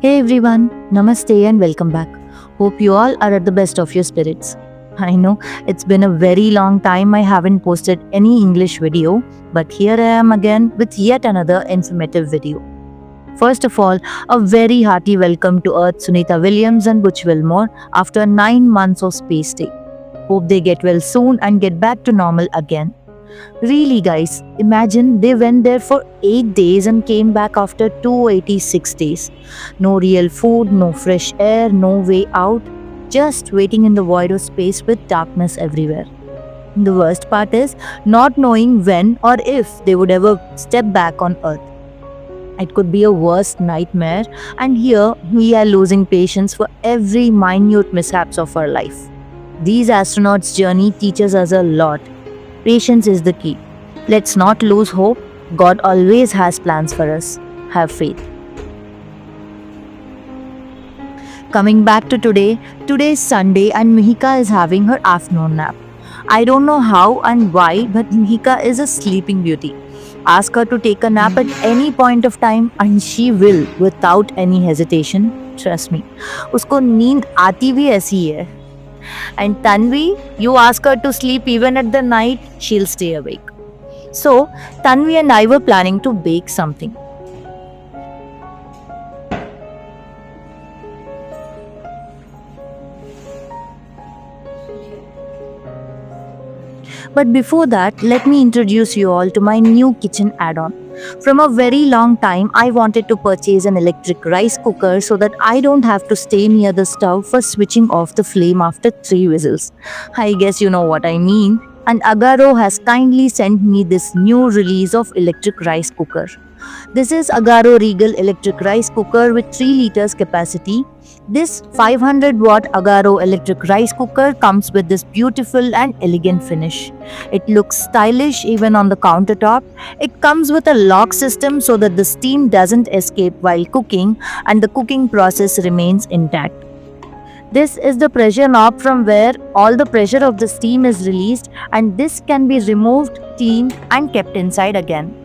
Hey everyone, Namaste and welcome back. Hope you all are at the best of your spirits. I know it's been a very long time I haven't posted any English video, but here I am again with yet another informative video. First of all, a very hearty welcome to Earth Sunita Williams and Butch Wilmore after 9 months of space stay. Hope they get well soon and get back to normal again. Really, guys, imagine they went there for 8 days and came back after 286 days. No real food, no fresh air, no way out, just waiting in the void of space with darkness everywhere. The worst part is not knowing when or if they would ever step back on Earth. It could be a worst nightmare, and here we are losing patience for every minute mishaps of our life. These astronauts' journey teaches us a lot. Patience is the key. Let's not lose hope. God always has plans for us. Have faith. Coming back to today's Sunday and Mihika is having her afternoon nap. I don't know how and why, but Mihika is a sleeping beauty. Ask her to take a nap at any point of time and she will without any hesitation. Trust me. उसको नींद आती भी ऐसी है. And Tanvi, you ask her to sleep even at the night, she'll stay awake. So, Tanvi and I were planning to bake something. But before that, let me introduce you all to my new kitchen add-on. From a very long time, I wanted to purchase an electric rice cooker so that I don't have to stay near the stove for switching off the flame after 3 whistles. I guess you know what I mean. And Agaro has kindly sent me this new release of electric rice cooker. This is Agaro Regal electric rice cooker with 3 liters capacity. This 500 watt Agaro electric rice cooker comes with this beautiful and elegant finish. It looks stylish even on the countertop. It comes with a lock system so that the steam doesn't escape while cooking and the cooking process remains intact. This is the pressure knob from where all the pressure of the steam is released, and this can be removed, cleaned and kept inside again.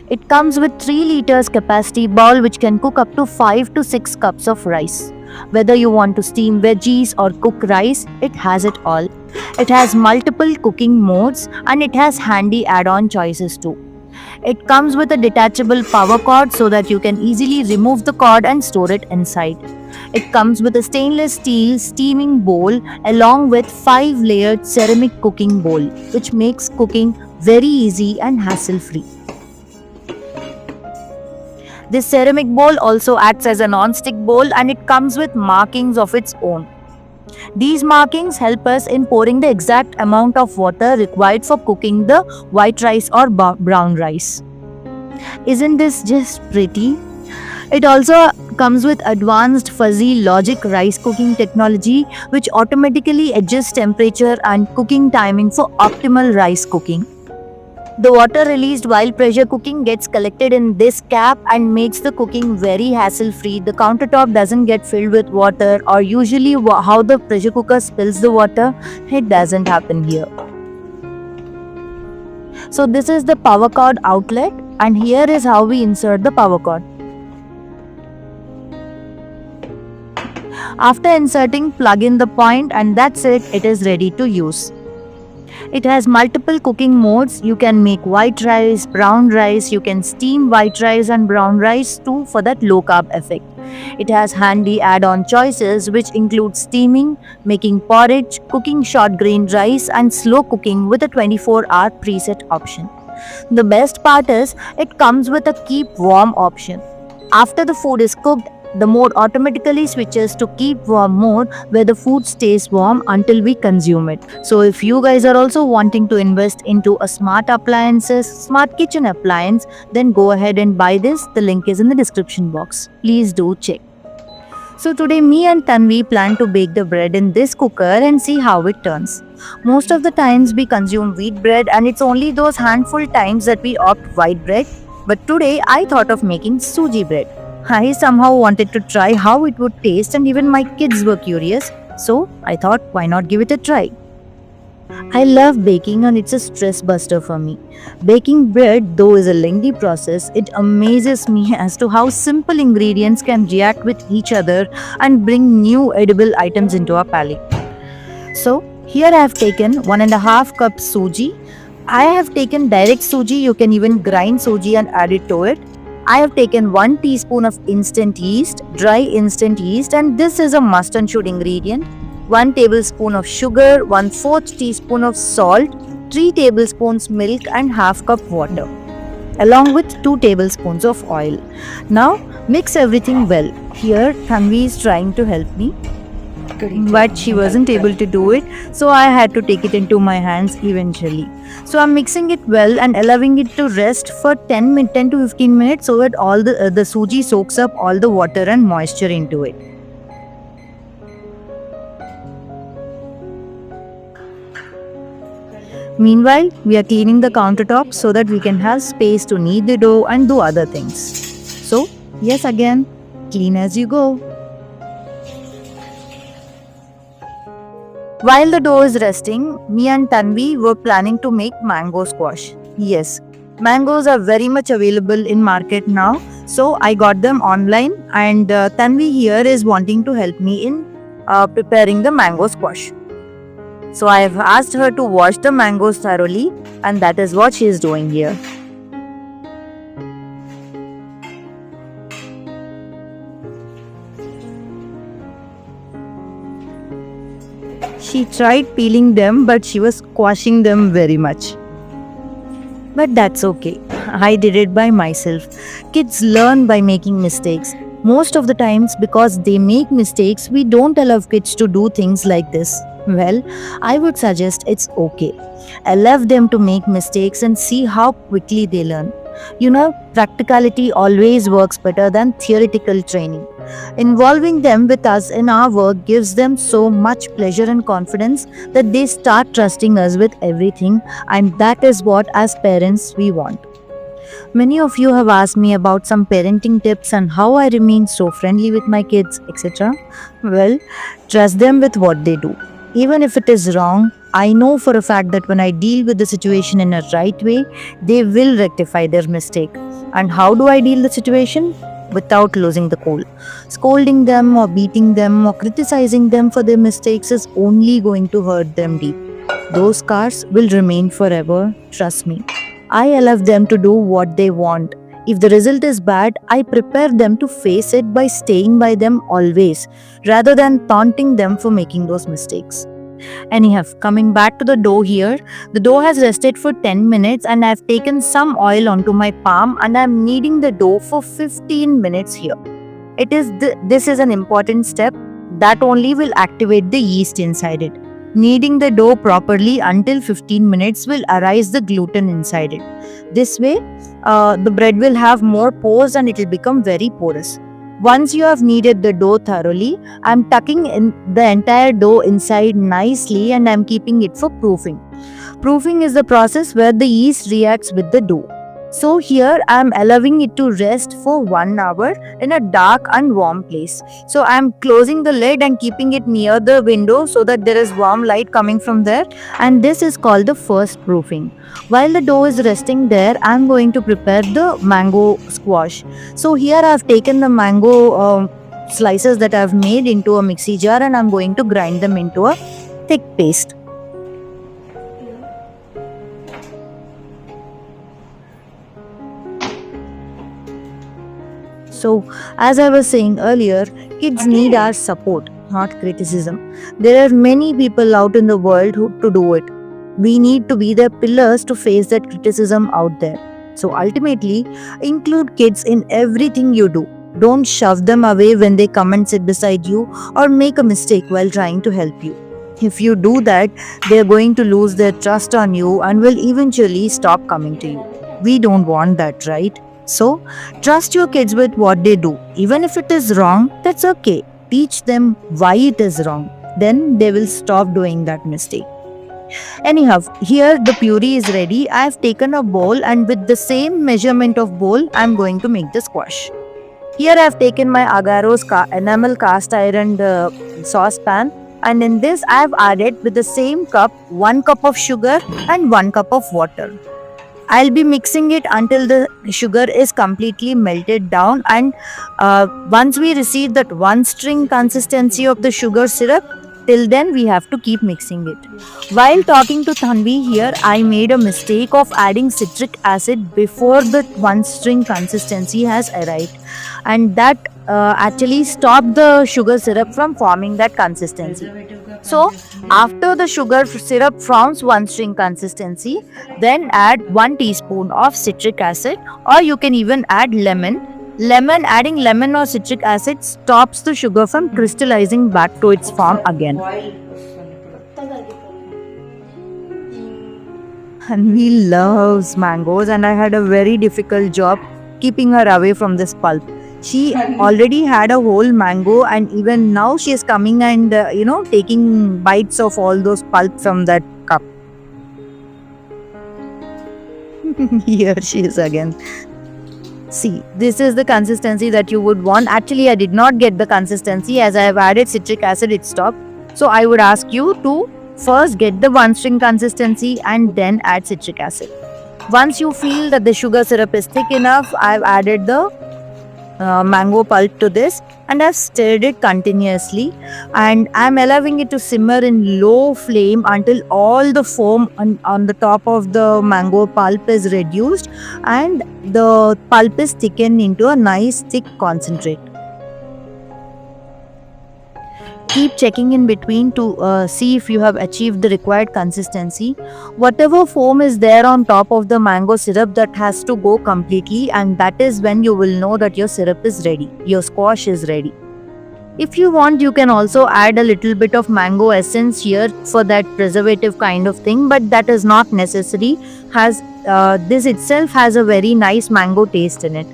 It comes with 3 liters capacity bowl which can cook up to 5 to 6 cups of rice. Whether you want to steam veggies or cook rice, it has it all. It has multiple cooking modes and it has handy add-on choices too. It comes with a detachable power cord so that you can easily remove the cord and store it inside. It comes with a stainless steel steaming bowl along with 5-layered ceramic cooking bowl, which makes cooking very easy and hassle-free. This ceramic bowl also acts as a non-stick bowl and it comes with markings of its own. These markings help us in pouring the exact amount of water required for cooking the white rice or brown rice. Isn't this just pretty? It also comes with advanced fuzzy logic rice cooking technology which automatically adjusts temperature and cooking timing for optimal rice cooking. The water released while pressure cooking gets collected in this cap and makes the cooking very hassle-free. The countertop doesn't get filled with water, or usually how the pressure cooker spills the water, it doesn't happen here. So this is the power cord outlet, and here is how we insert the power cord. After inserting, plug in the point and that's it, it is ready to use. It has multiple cooking modes. You can make white rice, brown rice, you can steam white rice and brown rice too for that low carb effect. It has handy add-on choices which include steaming, making porridge, cooking short grain rice and slow cooking with a 24-hour preset option. The best part is it comes with a keep warm option. After the food is cooked, the mode automatically switches to keep warm mode where the food stays warm until we consume it. So if you guys are also wanting to invest into a smart kitchen appliance, then go ahead and buy this. The link is in the description box. Please do check. So today me and Tanvi plan to bake the bread in this cooker and see how it turns. Most of the times we consume wheat bread and it's only those handful times that we opt white bread. But today I thought of making suji bread. I somehow wanted to try how it would taste and even my kids were curious. So I thought, why not give it a try? I love baking and it's a stress buster for me. Baking bread, though, is a lengthy process. It amazes me as to how simple ingredients can react with each other and bring new edible items into our palate. So, here I have taken 1.5 cup suji. I have taken direct suji, you can even grind suji and add it to it. I have taken 1 teaspoon of instant yeast, dry instant yeast, and this is a must and should ingredient. 1 tablespoon of sugar, 1/4 teaspoon of salt, 3 tablespoons milk, and half cup water, along with 2 tablespoons of oil. Now mix everything well. Here Tanvi is trying to help me, but she wasn't able to do it, so I had to take it into my hands eventually. So I'm mixing it well and allowing it to rest for 10 to 15 minutes so that all the suji soaks up all the water and moisture into it. Meanwhile, we are cleaning the countertop so that we can have space to knead the dough and do other things. So, yes, again, clean as you go. While the dough is resting, me and Tanvi were planning to make mango squash. Yes, mangoes are very much available in market now, so I got them online, and Tanvi here is wanting to help me in preparing the mango squash. So I have asked her to wash the mangoes thoroughly, and that is what she is doing here. She tried peeling them, but she was squashing them very much. But that's okay. I did it by myself. Kids learn by making mistakes. Most of the times, because they make mistakes, we don't allow kids to do things like this. Well, I would suggest it's okay. Allow them to make mistakes and see how quickly they learn. You know, practicality always works better than theoretical training. Involving them with us in our work gives them so much pleasure and confidence that they start trusting us with everything, and that is what, as parents, we want. Many of you have asked me about some parenting tips and how I remain so friendly with my kids, etc. Well, trust them with what they do. Even if it is wrong, I know for a fact that when I deal with the situation in a right way, they will rectify their mistake. And how do I deal the situation? Without losing the cool. Scolding them or beating them or criticizing them for their mistakes is only going to hurt them deep. Those scars will remain forever, trust me. I allow them to do what they want. If the result is bad, I prepare them to face it by staying by them always, rather than taunting them for making those mistakes. Anyhow, coming back to the dough here, the dough has rested for 10 minutes and I have taken some oil onto my palm and I am kneading the dough for 15 minutes here. This is an important step that only will activate the yeast inside it. Kneading the dough properly until 15 minutes will arise the gluten inside it. This way, the bread will have more pores and it will become very porous. Once you have kneaded the dough thoroughly, I am tucking in the entire dough inside nicely and I am keeping it for proofing. Proofing is the process where the yeast reacts with the dough. So here I am allowing it to rest for 1 hour in a dark and warm place. So I am closing the lid and keeping it near the window so that there is warm light coming from there, and this is called the first proofing. While the dough is resting there, I am going to prepare the mango squash. So here I have taken the mango slices that I have made into a mixie jar and I am going to grind them into a thick paste. So, as I was saying earlier, kids need our support, not criticism. There are many people out in the world to do it. We need to be their pillars to face that criticism out there. So, ultimately, include kids in everything you do. Don't shove them away when they come and sit beside you or make a mistake while trying to help you. If you do that, they are going to lose their trust on you and will eventually stop coming to you. We don't want that, right? So, trust your kids with what they do. Even if it is wrong, that's okay. Teach them why it is wrong. Then they will stop doing that mistake. Anyhow, here the puree is ready. I have taken a bowl and with the same measurement of bowl, I am going to make the squash. Here I have taken my Agaro's enamel cast iron saucepan. And in this I have added with the same cup 1 cup of sugar and 1 cup of water. I'll be mixing it until the sugar is completely melted down, and once we receive that one string consistency of the sugar syrup, till then we have to keep mixing it. While talking to Tanvi here, I made a mistake of adding citric acid before the one string consistency has arrived, and that actually stopped the sugar syrup from forming that consistency. So after the sugar syrup forms one string consistency, then add 1 teaspoon of citric acid, or you can even add lemon. Adding lemon or citric acid stops the sugar from crystallizing back to its form again. Hanvi loves mangoes, and I had a very difficult job keeping her away from this pulp. She already had a whole mango, and even now she is coming and taking bites of all those pulp from that cup. Here she is again. See, this is the consistency that you would want. Actually, I did not get the consistency. As I have added citric acid, it stopped. So I would ask you to first get the one string consistency and then add citric acid. Once you feel that the sugar syrup is thick enough, I've added the mango pulp to this, and I've stirred it continuously, and I'm allowing it to simmer in low flame until all the foam on the top of the mango pulp is reduced and the pulp is thickened into a nice thick concentrate. Keep checking in between to see if you have achieved the required consistency. Whatever foam is there on top of the mango syrup, that has to go completely, and that is when you will know that your syrup is ready, your squash is ready. If you want, you can also add a little bit of mango essence here for that preservative kind of thing, but that is not necessary, as this itself has a very nice mango taste in it.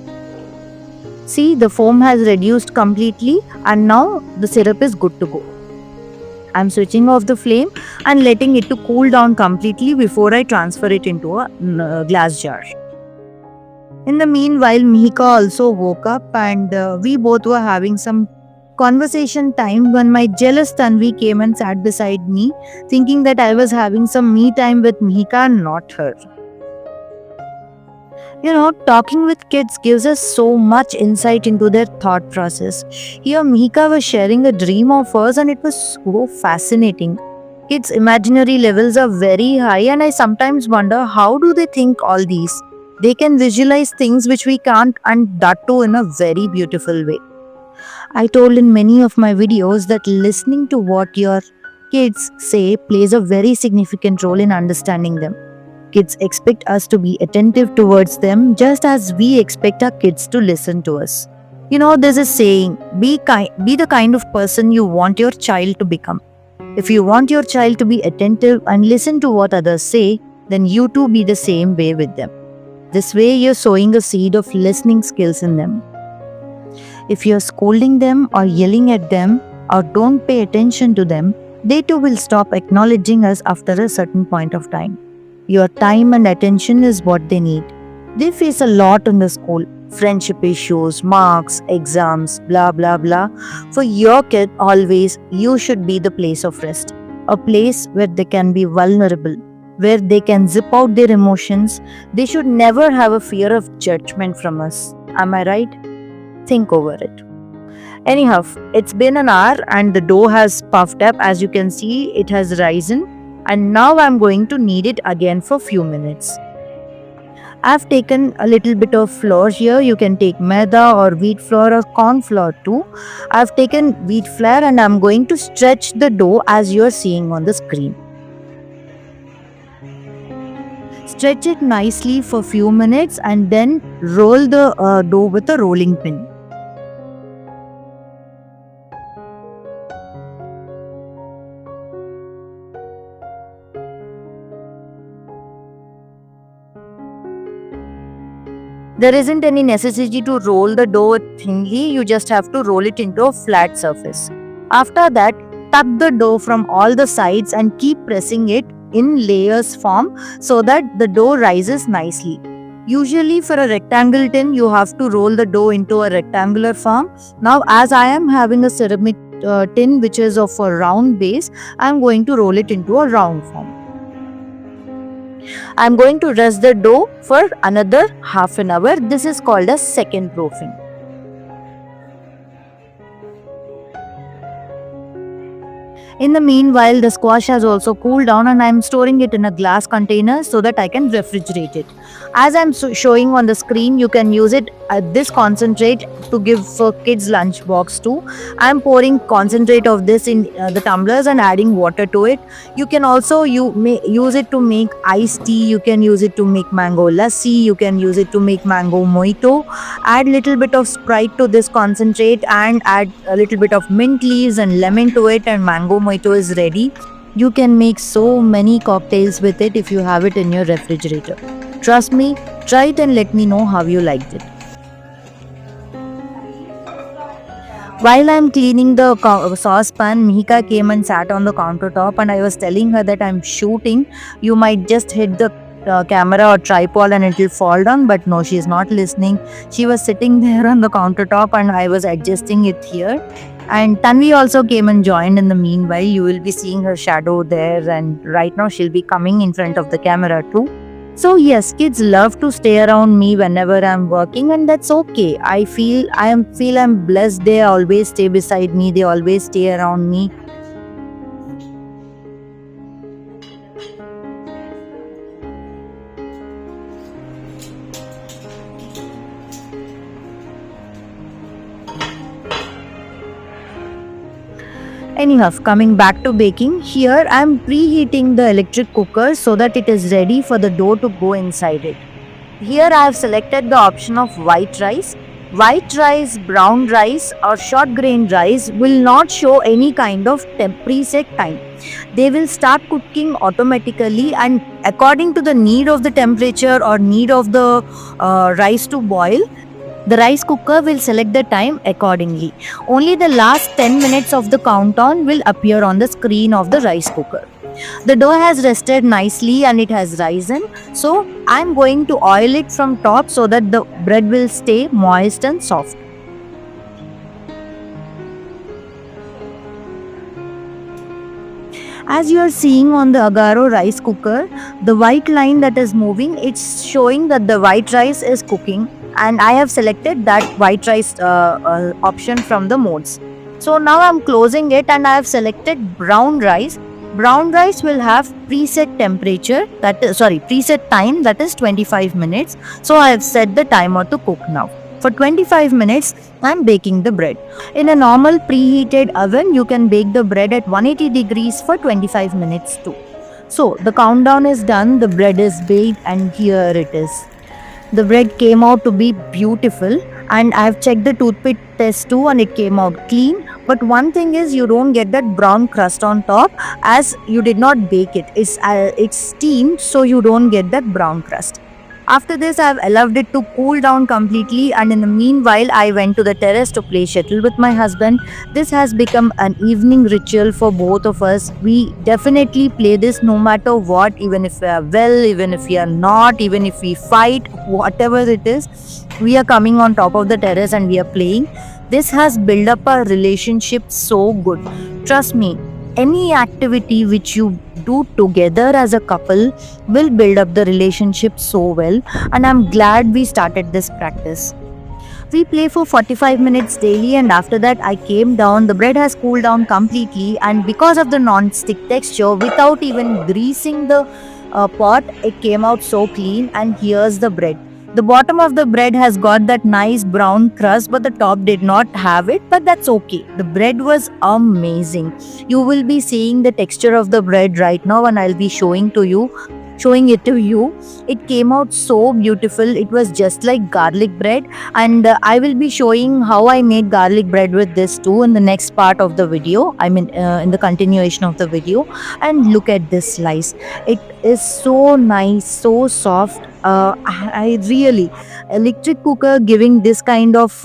See, the foam has reduced completely, and now the syrup is good to go. I'm switching off the flame and letting it to cool down completely before I transfer it into a glass jar. In the meanwhile, Mihika also woke up, and we both were having some conversation time when my jealous Tanvi came and sat beside me, thinking that I was having some me time with Mihika and not her. Talking with kids gives us so much insight into their thought process. Here, Mihika was sharing a dream of hers, and it was so fascinating. Kids' imaginary levels are very high, and I sometimes wonder, how do they think all these? They can visualize things which we can't, and that too in a very beautiful way. I told in many of my videos that listening to what your kids say plays a very significant role in understanding them. Kids expect us to be attentive towards them, just as we expect our kids to listen to us. There's a saying, be the kind of person you want your child to become. If you want your child to be attentive and listen to what others say, then you too be the same way with them. This way you're sowing a seed of listening skills in them. If you're scolding them or yelling at them or don't pay attention to them, they too will stop acknowledging us after a certain point of time. Your time and attention is what they need. They face a lot in the school. Friendship issues, marks, exams, blah blah blah. For your kid, always, you should be the place of rest. A place where they can be vulnerable, where they can zip out their emotions. They should never have a fear of judgment from us. Am I right? Think over it. Anyhow, it's been an hour and the dough has puffed up. As you can see, it has risen. And now I'm going to knead it again for few minutes. I've taken a little bit of flour here. You can take maida or wheat flour or corn flour too. I've taken wheat flour and I'm going to stretch the dough as you're seeing on the screen. Stretch it nicely for few minutes and then roll the dough with a rolling pin. There isn't any necessity to roll the dough thinly, you just have to roll it into a flat surface. After that, tuck the dough from all the sides and keep pressing it in layers form so that the dough rises nicely. Usually for a rectangle tin, you have to roll the dough into a rectangular form. Now as I am having a ceramic tin which is of a round base, I'm going to roll it into a round form. I'm going to rest the dough for another half an hour. This is called as second proofing. In the meanwhile, the squash has also cooled down and I am storing it in a glass container so that I can refrigerate it. As I am showing on the screen, you can use it this concentrate to give for kids lunch box too. I am pouring concentrate of this in the tumblers and adding water to it. You can also use it to make iced tea. You can use it to make mango lassi. You can use it to make mango mojito. Add little bit of Sprite to this concentrate and add a little bit of mint leaves and lemon to it, and mango mojito is ready. You can make so many cocktails with it if you have it in your refrigerator. Trust me, try it and let me know how you liked it. While I'm cleaning the saucepan, Mihika came and sat on the countertop and I was telling her that I'm shooting. You might just hit the camera or tripod and it will fall down, but no, she's not listening. She was sitting there on the countertop and I was adjusting it here. And Tanvi also came and joined in the meanwhile. You will be seeing her shadow there, and right now she'll be coming in front of the camera too. So yes, kids love to stay around me whenever I'm working, and that's okay. I feel I'm blessed. They always stay beside me. They always stay around me. Anyhow, coming back to baking, here I am preheating the electric cooker so that it is ready for the dough to go inside it. Here I have selected the option of white rice. White rice, brown rice or short grain rice will not show any kind of preset time. They will start cooking automatically, and according to the need of the temperature or need of the rice to boil, the rice cooker will select the time accordingly. Only the last 10 minutes of the countdown will appear on the screen of the rice cooker. The dough has rested nicely and it has risen. So I'm going to oil it from top so that the bread will stay moist and soft. As you are seeing on the Agaro rice cooker, the white line that is moving, it's showing that the white rice is cooking, and I have selected that white rice option from the modes. So now I'm closing it and I have selected brown rice. Brown rice will have preset temperature, preset time, that is 25 minutes. So I have set the timer to cook now. For 25 minutes, I am baking the bread. In a normal preheated oven, you can bake the bread at 180 degrees for 25 minutes too. So the countdown is done, the bread is baked, and here it is. The bread came out to be beautiful, and I have checked the toothpick test too and it came out clean. But one thing is, you don't get that brown crust on top as you did not bake it. It's steamed, so you don't get that brown crust. After this, I have allowed it to cool down completely, and in the meanwhile, I went to the terrace to play shuttle with my husband. This has become an evening ritual for both of us. We definitely play this no matter what, even if we are well, even if we are not, even if we fight, whatever it is, we are coming on top of the terrace and we are playing. This has built up our relationship so good. Trust me, any activity which you do together as a couple will build up the relationship so well, and I'm glad we started this practice. We play for 45 minutes daily, and after that I came down. The bread has cooled down completely, and because of the non-stick texture, without even greasing the pot, it came out so clean. And here's the bread. The bottom of the bread has got that nice brown crust, but the top did not have it, but that's okay. The bread was amazing. You will be seeing the texture of the bread right now, and I'll be showing it to you. It came out so beautiful. It was just like garlic bread, and I will be showing how I made garlic bread with this too in the next part of the video. In the continuation of the video. And look at this slice. It is so nice, so soft. I really, electric cooker giving this kind of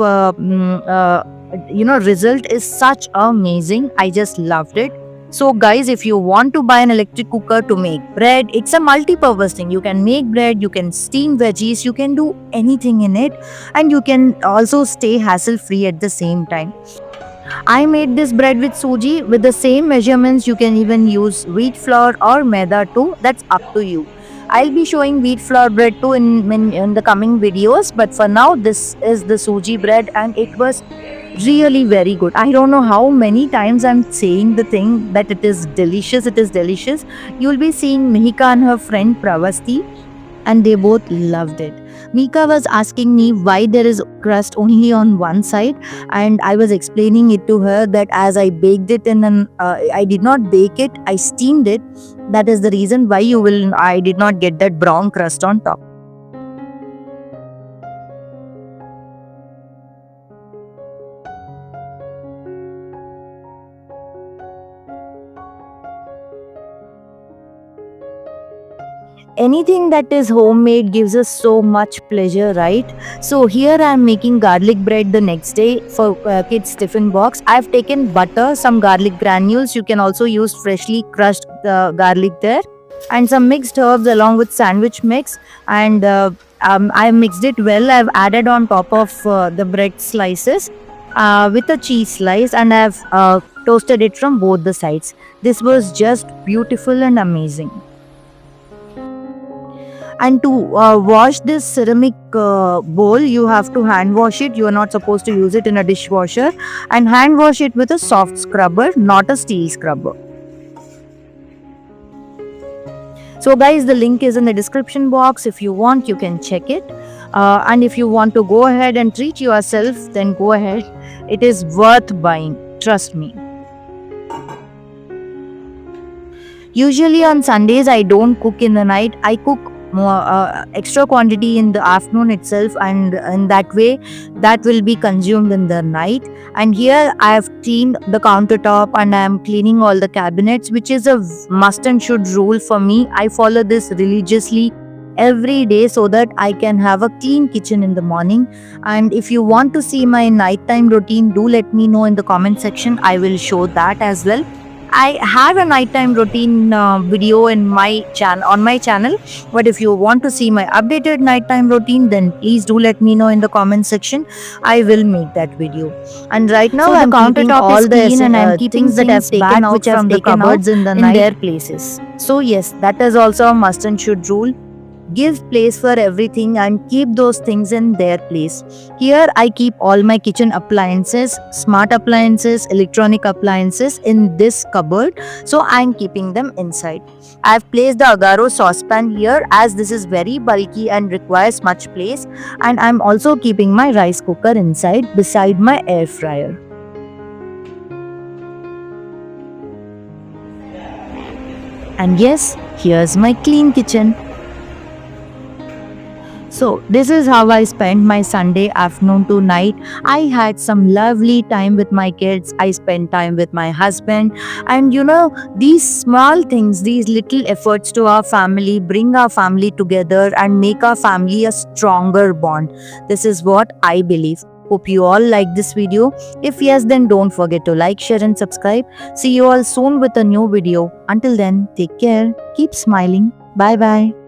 result is such amazing. I just loved it. So guys, if you want to buy an electric cooker to make bread, it's a multi-purpose thing. You can make bread, you can steam veggies, you can do anything in it, and you can also stay hassle-free at the same time. I made this bread with suji with the same measurements. You can even use wheat flour or maida too. That's up to you. I'll be showing wheat flour bread too in the coming videos. But for now, this is the suji bread and it was really very good. I don't know how many times I'm saying the thing that it is delicious. It is delicious. You'll be seeing Mihika and her friend Pravasti, and they both loved it. Mika was asking me why there is crust only on one side, and I was explaining it to her that as I baked it I did not bake it, I steamed it. That is the reason why I did not get that brown crust on top. Anything that is homemade gives us so much pleasure, right? So here I am making garlic bread the next day for kids tiffin box. I've taken butter, some garlic granules. You can also use freshly crushed garlic there, and some mixed herbs along with sandwich mix. And I mixed it well. I've added on top of the bread slices with a cheese slice, and I've toasted it from both the sides. This was just beautiful and amazing. And to wash this ceramic bowl, you have to hand wash it. You are not supposed to use it in a dishwasher, and hand wash it with a soft scrubber, not a steel scrubber. So guys, the link is in the description box. If you want, you can check it. And if you want to go ahead and treat yourself, then go ahead. It is worth buying, trust me. Usually on Sundays, I don't cook in the night. I cook more extra quantity in the afternoon itself, and in that way that will be consumed in the night. And here I have cleaned the countertop and I am cleaning all the cabinets, which is a must and should rule for me. I follow this religiously every day so that I can have a clean kitchen in the morning. And if you want to see my nighttime routine, do let me know in the comment section. I will show that as well. I have a nighttime routine video in my channel, but if you want to see my updated nighttime routine, then please do let me know in the comment section. I will make that video. And right now, I'm keeping all the clean, and I'm keeping things that I've taken out from the cupboards in their places. So yes, that is also a must and should rule. Give place for everything and keep those things in their place. Here I keep all my kitchen appliances, smart appliances, electronic appliances in this cupboard. So I'm keeping them inside. I've placed the Agaro saucepan here as this is very bulky and requires much place. And I'm also keeping my rice cooker inside beside my air fryer. And yes, here's my clean kitchen. So this is how I spent my Sunday afternoon to night. I had some lovely time with my kids. I spent time with my husband. And you know, these small things, these little efforts to our family bring our family together and make our family a stronger bond. This is what I believe. Hope you all like this video. If yes, then don't forget to like, share and subscribe. See you all soon with a new video. Until then, take care. Keep smiling. Bye bye.